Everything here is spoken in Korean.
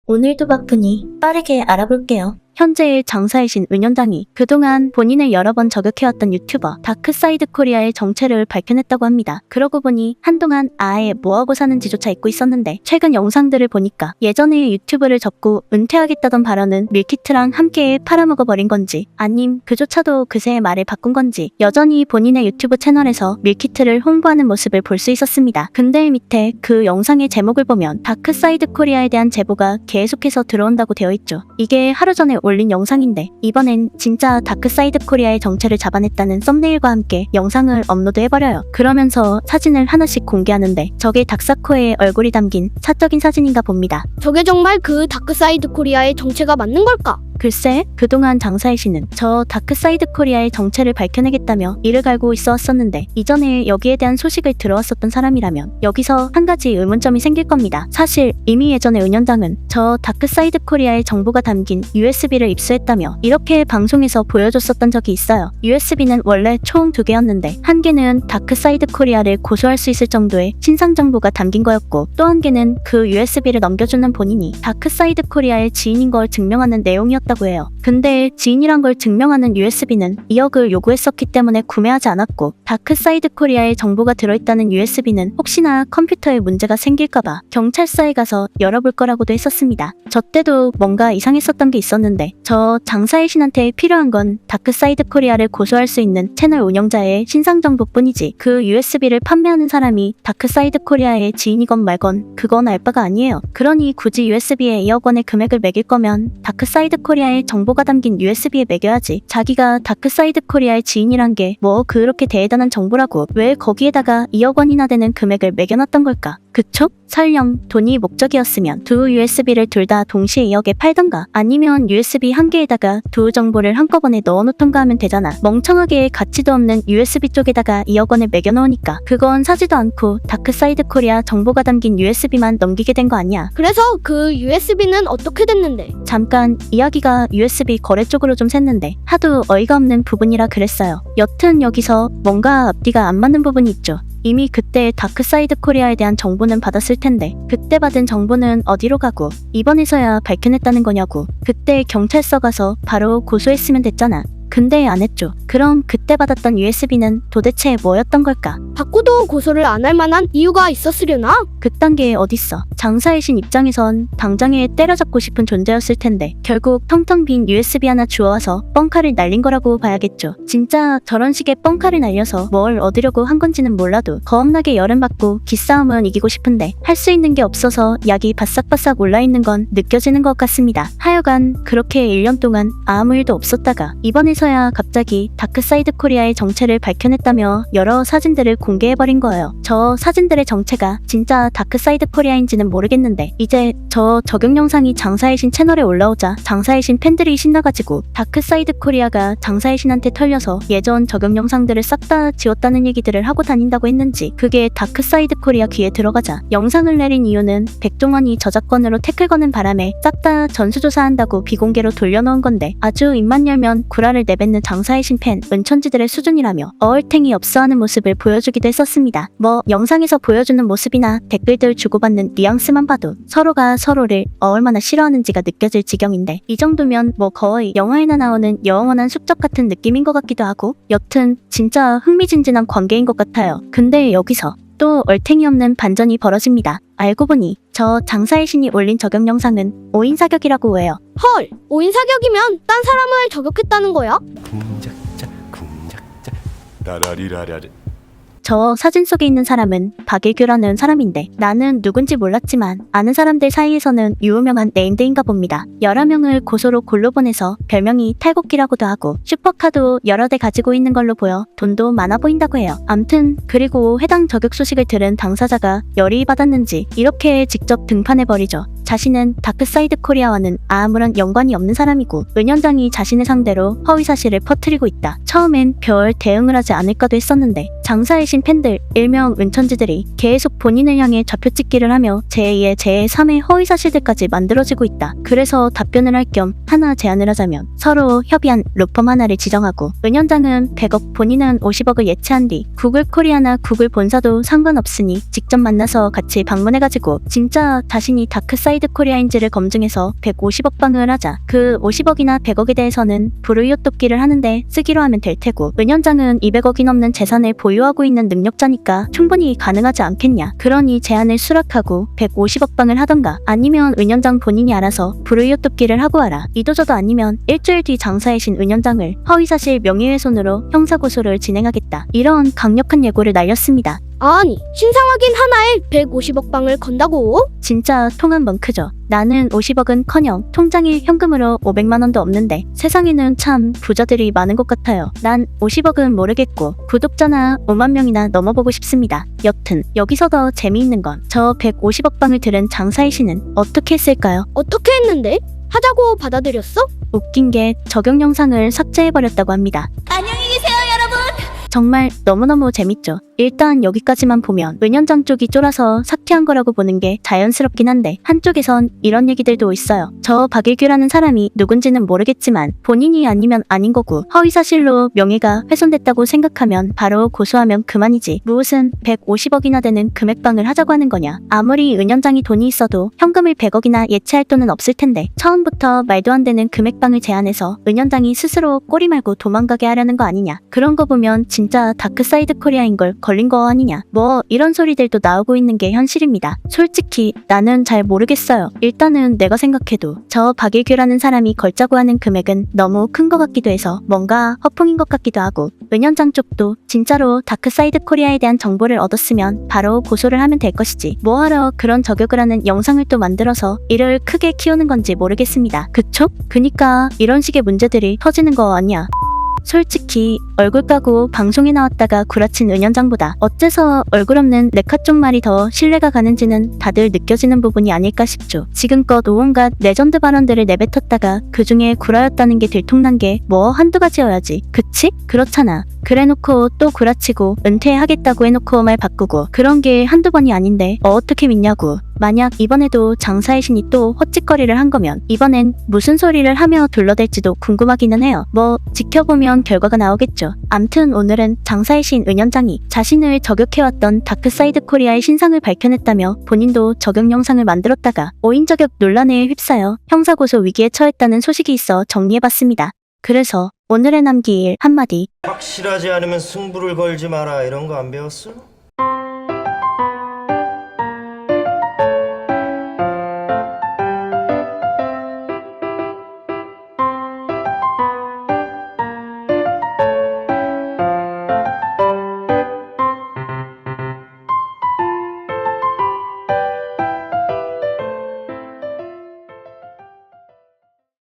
오늘도 바쁘니 빠르게 알아볼게요. 현재의 장사이신 은연당이 그동안 본인을 여러 번 저격해왔던 유튜버 다크사이드 코리아의 정체를 밝혀냈다고 합니다. 그러고 보니 한동안 아예 뭐하고 사는지조차 잊고 있었는데 최근 영상들을 보니까 예전에 유튜브를 접고 은퇴하겠다던 발언은 밀키트랑 함께 팔아먹어버린 건지 아님 그조차도 그새의 말을 바꾼 건지 여전히 본인의 유튜브 채널에서 밀키트를 홍보하는 모습을 볼 수 있었습니다. 근데 밑에 그 영상의 제목을 보면 다크사이드 코리아에 대한 제보가 계속해서 들어온다고 되어 있죠. 이게 하루 전에 올린 영상인데 이번엔 진짜 다크사이드 코리아의 정체를 잡아냈다는 썸네일과 함께 영상을 업로드해버려요. 그러면서 사진을 하나씩 공개하는데 저게 닥사코의 얼굴이 담긴 사적인 사진인가 봅니다. 저게 정말 그 다크사이드 코리아의 정체가 맞는 걸까? 글쎄 그동안 장사의 씨는 저 다크사이드 코리아의 정체를 밝혀내겠다며 이를 갈고 있어 왔었는데 이전에 여기에 대한 소식을 들어왔었던 사람이라면 여기서 한 가지 의문점이 생길 겁니다. 사실 이미 예전에 은연당은 저 다크사이드 코리아의 정보가 담긴 USB를 입수했다며 이렇게 방송에서 보여줬었던 적이 있어요. USB는 원래 총 2개였는데 한 개는 다크사이드 코리아를 고소할 수 있을 정도의 신상 정보가 담긴 거였고 또 한 개는 그 USB를 넘겨주는 본인이 다크사이드 코리아의 지인인 걸 증명하는 내용이었다고 해요. 근데 지인이란 걸 증명하는 USB는 2억을 요구했었기 때문에 구매하지 않았고 다크사이드 코리아의 정보가 들어있다는 USB는 혹시나 컴퓨터에 문제가 생길까봐 경찰서에 가서 열어볼 거라고도 했었습니다. 저 때도 뭔가 이상했었던 게 있었는데 저 장사의 신한테 필요한 건 다크사이드 코리아를 고소할 수 있는 채널 운영자의 신상 정보뿐이지 그 USB를 판매하는 사람이 다크사이드 코리아의 지인이건 말건 그건 알 바가 아니에요. 그러니 굳이 USB에 2억 원의 금액을 매길 거면 다크사이드 코리아의 정보가 담긴 USB에 매겨야지. 자기가 다크사이드 코리아의 지인이란 게 뭐 그렇게 대단한 정보라고 왜 거기에다가 2억 원이나 되는 금액을 매겨놨던 걸까? 그쵸? 설령 돈이 목적이었으면 두 USB를 둘 다 동시에 2억에 팔던가 아니면 USB 한 개에다가 두 정보를 한꺼번에 넣어놓던가 하면 되잖아. 멍청하게 가치도 없는 USB 쪽에다가 2억 원을 매겨놓으니까 그건 사지도 않고 다크사이드 코리아 정보가 담긴 USB만 넘기게 된 거 아니야. 그래서 그 USB는 어떻게 됐는데? 잠깐 이야기가 USB 거래 쪽으로 좀 샜는데 하도 어이가 없는 부분이라 그랬어요. 여튼 여기서 뭔가 앞뒤가 안 맞는 부분이 있죠. 이미 그때 다크사이드 코리아에 대한 정보는 받았을 텐데 그때 받은 정보는 어디로 가고 이번에서야 밝혀냈다는 거냐고. 그때 경찰서 가서 바로 고소했으면 됐잖아. 근데 안 했죠. 그럼 그때 받았던 USB는 도대체 뭐였던 걸까? 받고도 고소를 안 할 만한 이유가 있었으려나? 그딴 게 어딨어. 장사의 신 입장에선 당장에 때려잡고 싶은 존재였을 텐데 결국 텅텅 빈 USB 하나 주워와서 뻥카를 날린 거라고 봐야겠죠. 진짜 저런 식의 뻥카를 날려서 뭘 얻으려고 한 건지는 몰라도 겁나게 열은 받고 기싸움은 이기고 싶은데 할 수 있는 게 없어서 약이 바싹바싹 올라있는 건 느껴지는 것 같습니다. 하여간 그렇게 1년 동안 아무 일도 없었다가 이번에서야 갑자기 다크사이드 코리아의 정체를 밝혀냈다며 여러 사진들을 공개해버린 거예요. 저 사진들의 정체가 진짜 다크사이드 코리아인지는 모르겠는데 이제 저 저격 영상이 장사의 신 채널에 올라오자 장사의 신 팬들이 신나가지고 다크사이드 코리아가 장사의 신한테 털려서 예전 저격 영상들을 싹 다 지웠다는 얘기들을 하고 다닌다고 했는지 그게 다크사이드 코리아 귀에 들어가자 영상을 내린 이유는 백종원이 저작권으로 태클 거는 바람에 싹 다 전수조사한다고 비공개로 돌려놓은 건데 아주 입만 열면 구라를 내뱉는 장사의 신 팬 은천지들의 수준이라며 어얼탱이 없어하는 모습을 보여주기도 했었습니다. 뭐 영상에서 보여주는 모습이나 댓글들 주고받는 뉘앙스만 봐도 서로가 서로를 얼마나 싫어하는지가 느껴질 지경인데 이 정도면 뭐 거의 영화에나 나오는 영원한 숙적 같은 느낌인 것 같기도 하고 여튼 진짜 흥미진진한 관계인 것 같아요. 근데 여기서 또 얼탱이 없는 반전이 벌어집니다. 알고 보니 저 장사의 신이 올린 저격 영상은 오인 사격이라고 해요. 헐, 오인 사격이면 딴 사람을 저격했다는 거야? 쿵작자 쿵작자 라라리라라리. 저 사진 속에 있는 사람은 박일규라는 사람인데 나는 누군지 몰랐지만 아는 사람들 사이에서는 유명한 네임드인가 봅니다. 여러 명을 고소로 골로 보내서 별명이 탈곡기라고도 하고 슈퍼카도 여러 대 가지고 있는 걸로 보여 돈도 많아 보인다고 해요. 암튼 그리고 해당 저격 소식을 들은 당사자가 열이 받았는지 이렇게 직접 등판해버리죠. 자신은 다크사이드 코리아와는 아무런 연관이 없는 사람이고 은연당이 자신을 상대로 허위사실을 퍼뜨리고 있다. 처음엔 별 대응을 하지 않을까도 했었는데 장사의 신 팬들, 일명 은천지들이 계속 본인을 향해 좌표찍기를 하며 제2의 제3의 허위사실들까지 만들어지고 있다. 그래서 답변을 할 겸 하나 제안을 하자면 서로 협의한 로펌 하나를 지정하고 은연장은 100억, 본인은 50억을 예치한 뒤 구글 코리아나 구글 본사도 상관없으니 직접 만나서 같이 방문해가지고 진짜 자신이 다크사이드 코리아인지를 검증해서 150억 방을 하자. 그 50억이나 100억에 대해서는 불우이웃 돕기를 하는데 쓰기로 하면 될 테고 은연장은 200억이 넘는 재산을 보유하고 있는 능력자니까 충분히 가능하지 않겠냐. 그러니 제안을 수락하고 150억 방을 하던가 아니면 은연장 본인이 알아서 불우이웃 돕기를 하고 와라. 이도저도 아니면 일주일 뒤 장사의 신 은연장을 허위사실 명예훼손으로 형사고소를 진행하겠다. 이런 강력한 예고를 날렸습니다. 아니, 신상 확인 하나에 150억 방을 건다고? 진짜 통 한 번 크죠. 나는 50억은커녕 통장에 현금으로 500만 원도 없는데 세상에는 참 부자들이 많은 것 같아요. 난 50억은 모르겠고 구독자나 5만 명이나 넘어보고 싶습니다. 여튼 여기서 더 재미있는 건 저 150억 방을 들은 장사의 신은 어떻게 했을까요? 어떻게 했는데? 하자고 받아들였어? 웃긴 게 적용 영상을 삭제해버렸다고 합니다. 안녕히 계세요, 여러분. 정말 너무너무 재밌죠. 일단 여기까지만 보면 은연장 쪽이 쫄아서 삭제한 거라고 보는 게 자연스럽긴 한데 한쪽에선 이런 얘기들도 있어요. 저 박일규라는 사람이 누군지는 모르겠지만 본인이 아니면 아닌 거고 허위사실로 명예가 훼손됐다고 생각하면 바로 고소하면 그만이지. 무슨 150억이나 되는 금액방을 하자고 하는 거냐. 아무리 은연장이 돈이 있어도 현금을 100억이나 예치할 돈은 없을 텐데 처음부터 말도 안 되는 금액방을 제안해서 은연장이 스스로 꼬리 말고 도망가게 하려는 거 아니냐. 그런 거 보면 진짜 다크사이드 코리아인 걸 걸린 거 아니냐. 뭐 이런 소리들도 나오고 있는 게 현실입니다. 솔직히 나는 잘 모르겠어요. 일단은 내가 생각해도 저 박일규라는 사람이 걸자고 하는 금액은 너무 큰 것 같기도 해서 뭔가 허풍인 것 같기도 하고 은연장 쪽도 진짜로 다크사이드 코리아에 대한 정보를 얻었으면 바로 고소를 하면 될 것이지 뭐하러 그런 저격을 하는 영상을 또 만들어서 이를 크게 키우는 건지 모르겠습니다. 그쵸? 그니까 이런 식의 문제들이 터지는 거 아니야. 솔직히 얼굴 까고 방송에 나왔다가 구라친 은연장보다 어째서 얼굴 없는 레카 쪽 말이 더 신뢰가 가는지는 다들 느껴지는 부분이 아닐까 싶죠. 지금껏 온갖 레전드 발언들을 내뱉었다가 그 중에 구라였다는 게 들통난 게 뭐 한두 가지여야지. 그치? 그렇잖아. 그래놓고 또 구라치고 은퇴하겠다고 해놓고 말 바꾸고 그런 게 한두 번이 아닌데 어떻게 믿냐고. 만약 이번에도 장사의 신이 또 헛짓거리를 한 거면 이번엔 무슨 소리를 하며 둘러댈지도 궁금하기는 해요. 뭐 지켜보면 결과가 나오겠죠. 암튼 오늘은 장사의 신 은연장이 자신을 저격해왔던 다크사이드 코리아의 신상을 밝혀냈다며 본인도 저격 영상을 만들었다가 오인 저격 논란에 휩싸여 형사고소 위기에 처했다는 소식이 있어 정리해봤습니다. 그래서 오늘의 남길 한마디. 확실하지 않으면 승부를 걸지 마라 이런 거 안 배웠어?